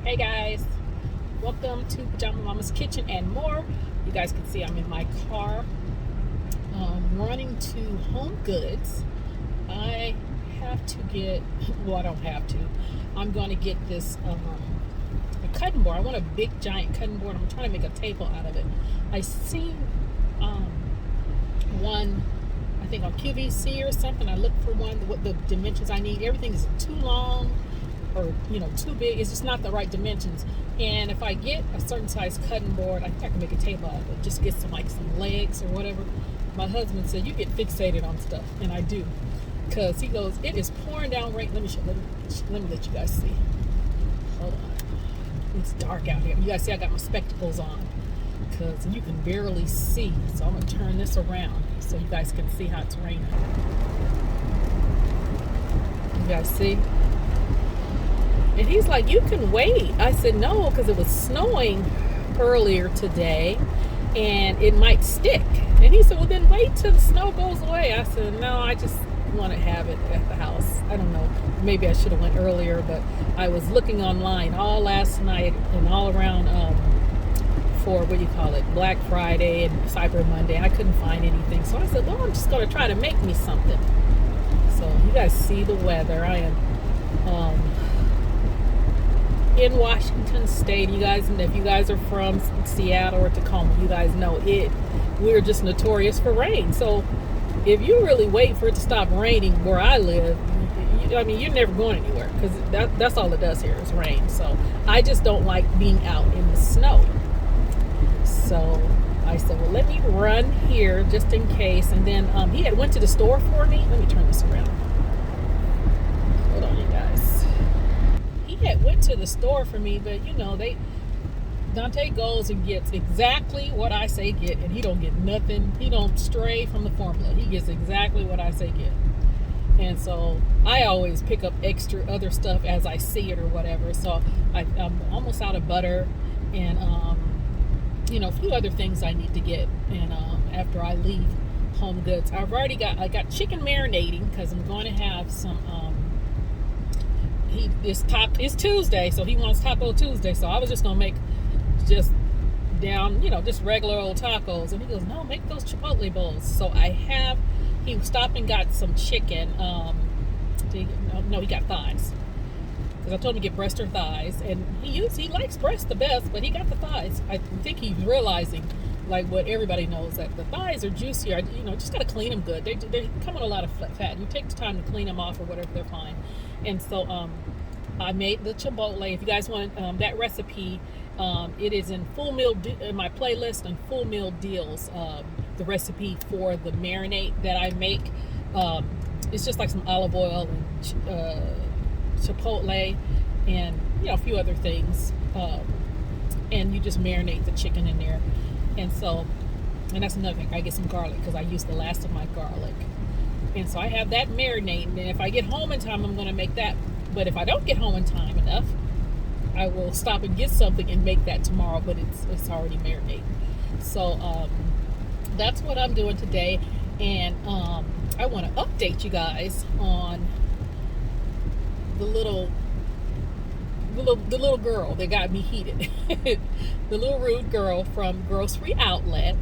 Hey guys, welcome to Pajama Mama's Kitchen and more. You guys can see I'm in my car running to Home Goods. I have to get, well, I don't have to. I'm going to get this a cutting board. I want a big giant cutting board. I'm trying to make a table out of it. I seen um, one, I think on QVC or something. I looked for one, what the dimensions I need. Everything is too long or too big. It's just not the right dimensions. And if I get a certain size cutting board, I think I can make a table out of it. Just get some legs or whatever. My husband said you get fixated on stuff, and I do, because he goes, it is pouring down rain. Let me let you guys see. Hold on, it's dark out here. You guys see I got my spectacles on because you can barely see. So I'm gonna turn this around so you guys can see how it's raining. You guys see? And he's like, you can wait. I said, no, because it was snowing earlier today and it might stick. And he said, well, then wait till the snow goes away. I said, no, I just want to have it at the house. I don't know. Maybe I should have went earlier, but I was looking online all last night and all around for, Black Friday and Cyber Monday. I couldn't find anything. So I said, well, I'm just going to try to make me something. So you guys see the weather. I am in Washington State. You guys, if you guys are from Seattle or Tacoma, you guys know we're just notorious for rain. So if you really wait for it to stop raining where I live, you're never going anywhere, because that's all it does here is rain. So I just don't like being out in the snow. So I said, well, let me run here just in case. And then he had went to the store for me. Let me turn this around. Hold on, you guys. Had went to the store for me, but Dante goes and gets exactly what I say get, and he don't get nothing. He don't stray from the formula. He gets exactly what I say get. And so I always pick up extra other stuff as I see it or whatever. So I'm almost out of butter and a few other things I need to get. And after I leave Home Goods, I got chicken marinating because I'm going to have some it's Tuesday, so he wants Taco Tuesday. So I was just gonna make just regular old tacos, and he goes, no, make those Chipotle bowls. So he stopped and got some chicken. He got thighs, because I told him to get breast or thighs, and he likes breast the best, but he got the thighs. I think he's realizing, like what everybody knows, that the thighs are juicier. Just gotta clean them good. They come with a lot of fat. You take the time to clean them off or whatever, they're fine. And so I made the Chipotle. If you guys want that recipe, it is in in my playlist and full meal deals. The recipe for the marinade that I make, it's just like some olive oil and Chipotle and a few other things, and you just marinate the chicken in there. And that's another thing. I get some garlic because I used the last of my garlic. And so I have that marinating, and if I get home in time, I'm going to make that. But if I don't get home in time enough, I will stop and get something and make that tomorrow, but it's already marinating. So that's what I'm doing today. And I want to update you guys on the little girl that got me heated. The little rude girl from Grocery Outlet.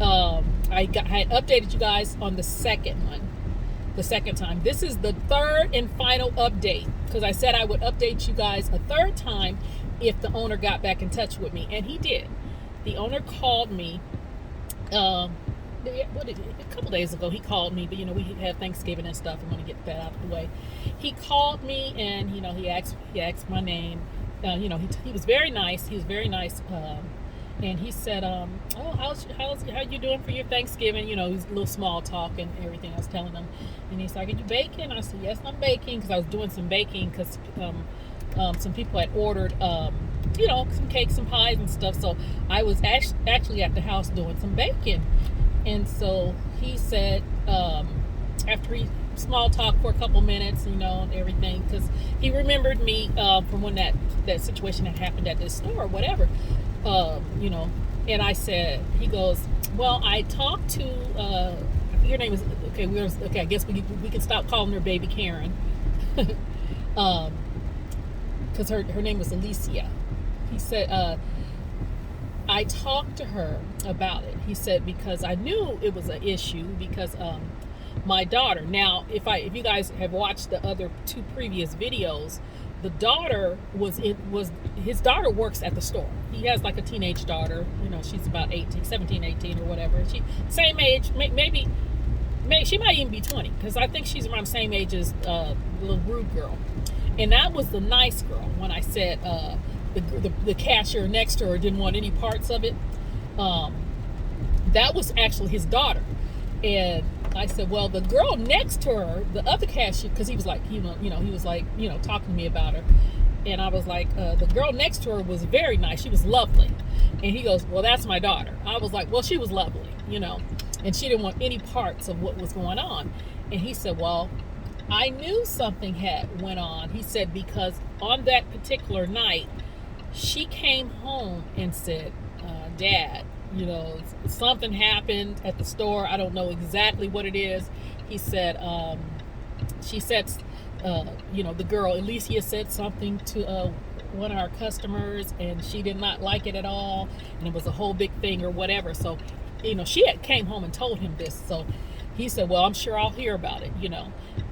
I had updated you guys on the second time. This is the third and final update, because I said I would update you guys a third time if the owner got back in touch with me, and he did. The owner called me a couple days ago. He called me, but we had Thanksgiving and stuff. I'm going to get that out of the way. He called me, and he asked my name. He was very nice. And he said, oh, how you doing for your Thanksgiving? He was a little small talk and everything I was telling him. And he's like, are you baking? I said, yes, I'm baking, because I was doing some baking because some people had ordered, some cakes and pies and stuff. So I was actually at the house doing some baking. And so he said, after he small talk for a couple minutes, and everything, because he remembered me from when that situation had happened at this store or whatever. And I said, he goes, well, I talked to, your name is, I guess we can stop calling her Baby Karen. because her name was Alicia. He said, I talked to her about it. He said, because I knew it was an issue because my daughter. Now, if you guys have watched the other 2 previous videos, the daughter his daughter works at the store. He has like a teenage daughter. She's about 17, 18 or whatever. She same age, maybe she might even be 20, because I think she's around the same age as the little rude girl. And that was the nice girl. When I said the cashier next to her didn't want any parts of it, that was actually his daughter. And I said, well, the girl next to her, the other cashier, because he was like, he was like, talking to me about her. And I was like, the girl next to her was very nice. She was lovely. And he goes, well, that's my daughter. I was like, well, she was lovely, and she didn't want any parts of what was going on. And he said, well, I knew something had went on. He said, because on that particular night, she came home and said, Dad, something happened at the store. I don't know exactly what it is. He said, she said, the girl, Alicia, said something to one of our customers, and she did not like it at all. And it was a whole big thing or whatever. So, she had came home and told him this. So he said, well, I'm sure I'll hear about it,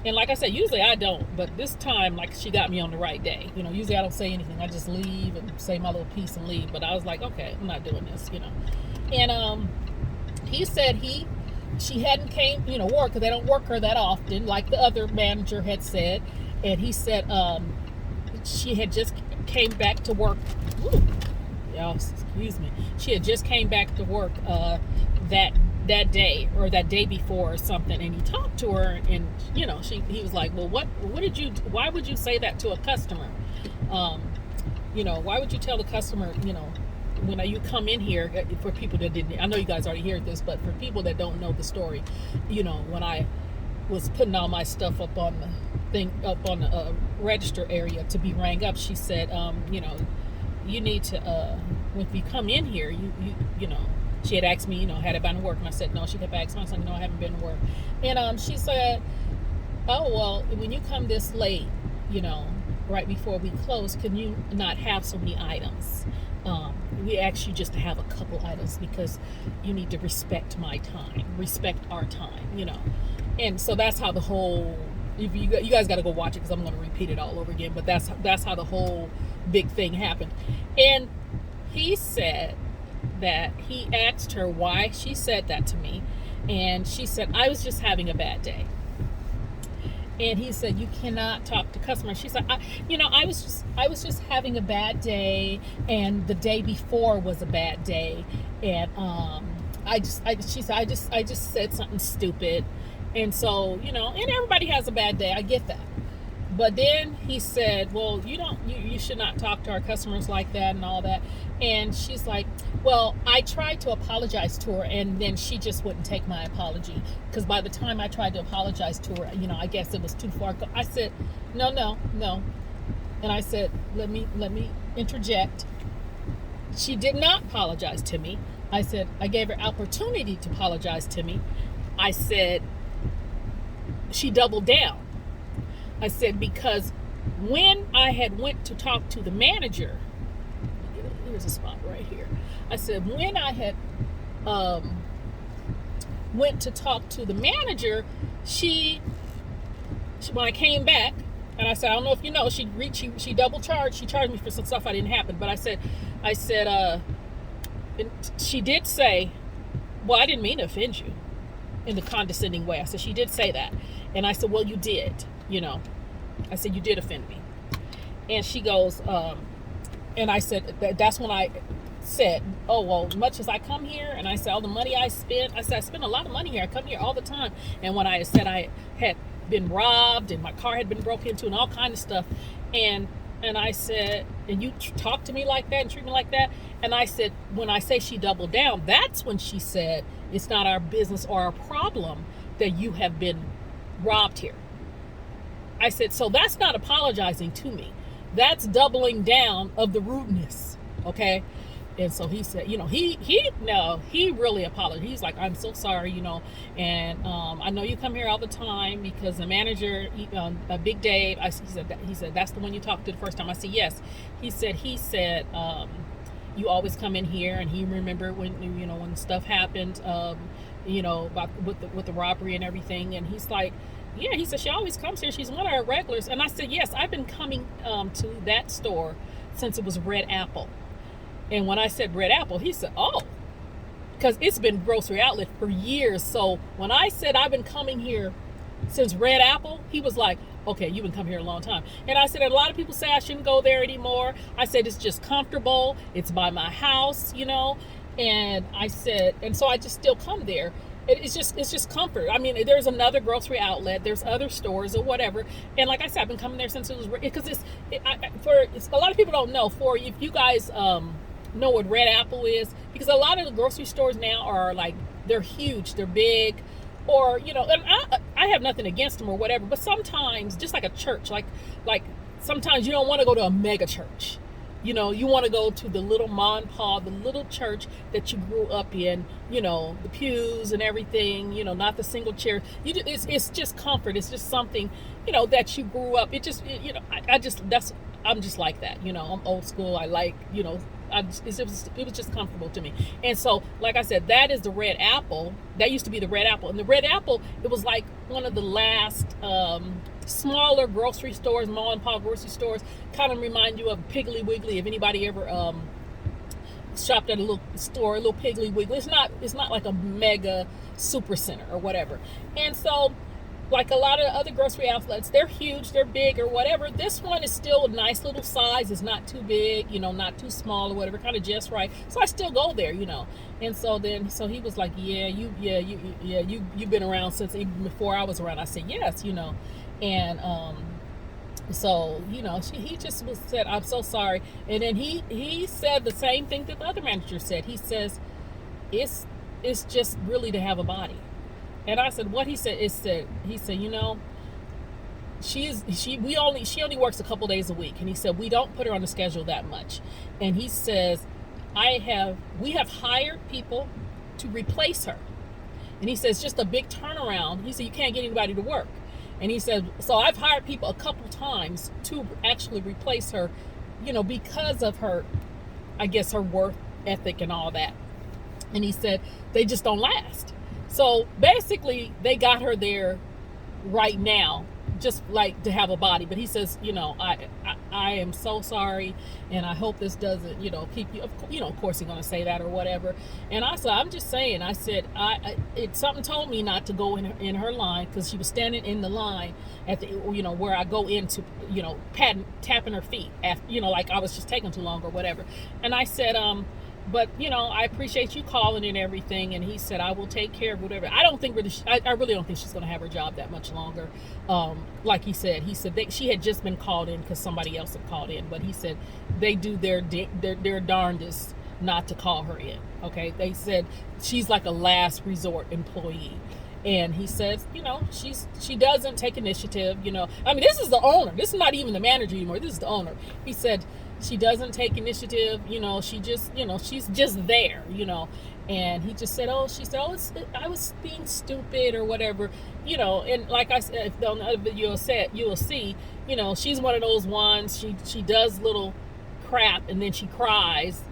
And like I said, usually I don't, but this time, like, she got me on the right day. Usually I don't say anything. I just leave and say my little piece and leave. But I was like, okay, I'm not doing this, And he said she hadn't came, work, because they don't work her that often, like the other manager had said. And he said she had just came back to work. Ooh, y'all, excuse me. She had just came back to work that day or that day before or something, and he talked to her, and he was like, well, why would you say that to a customer? Why would you tell the customer, when you come in here, for people that didn't, I know you guys already heard this, but for people that don't know the story, when I was putting all my stuff up on the register area to be rang up, she said, you need to, when you come in here, you she had asked me, had I been to work? And I said, no. She kept asking me. I said, no, I haven't been to work. And she said, oh, well, when you come this late, right before we close, can you not have so many items? We ask you just to have a couple items because you need to respect my time, respect our time, And so that's how the whole, you guys got to go watch it because I'm going to repeat it all over again. But that's how the whole big thing happened. And he said that he asked her why she said that to me, and she said, I was just having a bad day. And he said, you cannot talk to customers. She said, I was just having a bad day, and the day before was a bad day, and she said, I just said something stupid, and so and everybody has a bad day. I get that. But then he said, well, you should not talk to our customers like that and all that. And she's like, well, I tried to apologize to her, and then she just wouldn't take my apology. Because by the time I tried to apologize to her, I guess it was too far. I said, no. And I said, let me interject. She did not apologize to me. I said, I gave her opportunity to apologize to me. I said, she doubled down. I said, because when I had went to talk to the manager, here's a spot right here. I said, when I had went to talk to the manager, she when I came back, and I said, I don't know if you know, she double charged. She charged me for some stuff I didn't happen. But I said, and she did say, well, I didn't mean to offend you in the condescending way. I said, she did say that. And I said, well, you did. I said, you did offend me. And she goes, and I said, that's when I said, oh, well, much as I come here, and I said, all the money I spend, I said, I spend a lot of money here. I come here all the time. And when I said I had been robbed and my car had been broken into and all kind of stuff, and I said, and you talk to me like that and treat me like that. And I said, when I say she doubled down, that's when she said, it's not our business or our problem that you have been robbed here. I said, so that's not apologizing to me. That's doubling down of the rudeness, okay? And so he said, he really apologized. He's like, I'm so sorry, and I know you come here all the time because the manager, Big Dave, he said that's the one you talked to the first time. I said yes. He said you always come in here, and he remembered when stuff happened, about with the robbery and everything, and he's like, yeah, he said she always comes here. She's one of our regulars. And I said, yes, I've been coming to that store since it was Red Apple. And when I said Red Apple, he said, oh, because it's been Grocery Outlet for years. So when I said I've been coming here since Red Apple, he was like, okay, you've been coming here a long time. And I said, a lot of people say I shouldn't go there anymore. I said, it's just comfortable. It's by my house, And I said, and so I just still come there. It's just comfort. I mean, there's another Grocery Outlet, there's other stores or whatever, and like I said, I've been coming there since it was, because a lot of people don't know. For if you guys know what Red Apple is, because a lot of the grocery stores now are like, they're huge, they're big, or and I have nothing against them or whatever, but sometimes, just like a church, like sometimes you don't want to go to a mega church. You want to go to the little ma and pa, the little church that you grew up in, the pews and everything, not the single chair. It's just comfort. It's just something, that you grew up. It just, I'm just like that. I'm old school. I like, it was just comfortable to me. And so, like I said, that is the Red Apple. That used to be the Red Apple. And the Red Apple, it was like one of the last smaller grocery stores, mom and pop grocery stores. Kind of remind you of Piggly Wiggly. If anybody ever shopped at a little store, a little Piggly Wiggly, it's not like a mega super center or whatever. And so, like a lot of other grocery outlets, they're huge, they're big or whatever. This one is still a nice little size. It's not too big, not too small or whatever, kind of just right. So I still go there, And so he was like, you've been around since even before I was around. I said, yes, And so he just said, I'm so sorry. And then he said the same thing that the other manager said. He says, it's just really to have a body. And I said, what? He said, he said, she only works a couple days a week. And he said, we don't put her on the schedule that much. And he says, we have hired people to replace her. And he says, just a big turnaround. He said, you can't get anybody to work. And he said, so I've hired people a couple times to actually replace her, because of her, I guess, her work ethic and all that. And he said, they just don't last. So basically, they got her there right now, just like to have a body. But he says, I am so sorry, and I hope this doesn't, keep you. Of course, he's gonna say that or whatever. And I said, I'm just saying. I said, something told me not to go in her line, because she was standing in the line at the, where I go into, tapping her feet, after, like I was just taking too long or whatever. And I said, but I appreciate you calling and everything. And he said, I will take care of whatever. I really don't think she's going to have her job that much longer. Like he said she had just been called in because somebody else had called in. But he said they do their darndest not to call her in. Okay, they said she's like a last resort employee. And he says, she doesn't take initiative. I mean, this is the owner. This is not even the manager anymore. This is the owner. He said, she doesn't take initiative, she just, she's just there, and he just said, I was being stupid or whatever, and like I said, on the other video you'll see, she's one of those ones, she does little crap and then she cries,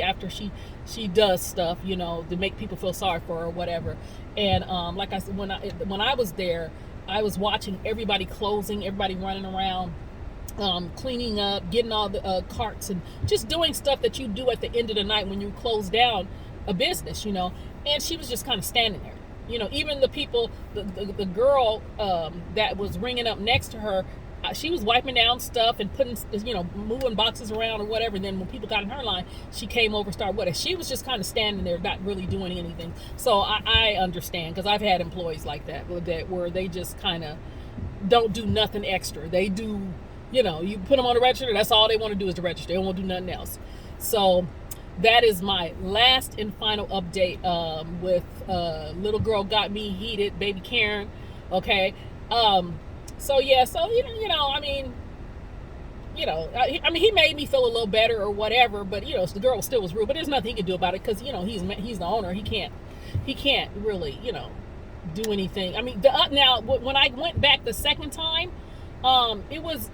after she does stuff, to make people feel sorry for her or whatever. And like I said, when I was there, I was watching everybody closing, everybody running around, cleaning up, getting all the carts, and just doing stuff that you do at the end of the night when you close down a business, and she was just kind of standing there, even the people, the girl that was ringing up next to her, she was wiping down stuff and putting, moving boxes around or whatever. And then when people got in her line, she came over, started with her. She was just kind of standing there, not really doing anything. So I understand, because I've had employees like that where they just kind of don't do nothing extra. They do, you put them on the register, that's all they want to do is the register. They don't want to do nothing else. So that is my last and final update with little girl got me heated, baby Karen. Okay. So yeah, so I mean, I mean, he made me feel a little better or whatever, but the girl still was rude. But there's nothing he can do about it because he's the owner. He can't really do anything. I mean, now when I went back the second time, it was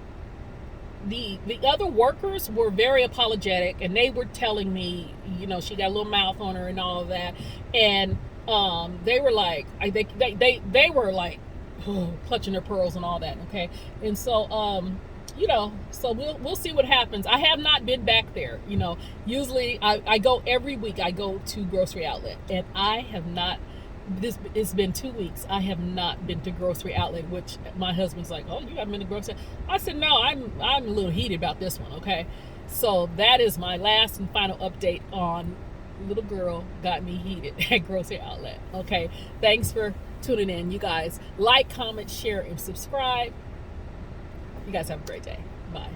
the other workers were very apologetic, and they were telling me, she got a little mouth on her and all of that, and they were like, they were like, clutching their pearls and all that. Okay, and so so we'll see what happens. I have not been back there. Usually I go every week. I go to Grocery Outlet, and I have not. It's been 2 weeks. I have not been to Grocery Outlet, which my husband's like, "Oh, you haven't been to Grocery?" I said, "No, I'm a little heated about this one." Okay, so that is my last and final update on little girl got me heated at Grocery Outlet. Okay, thanks for tuning in, you guys. Like, comment, share, and subscribe. You guys have a great day. Bye.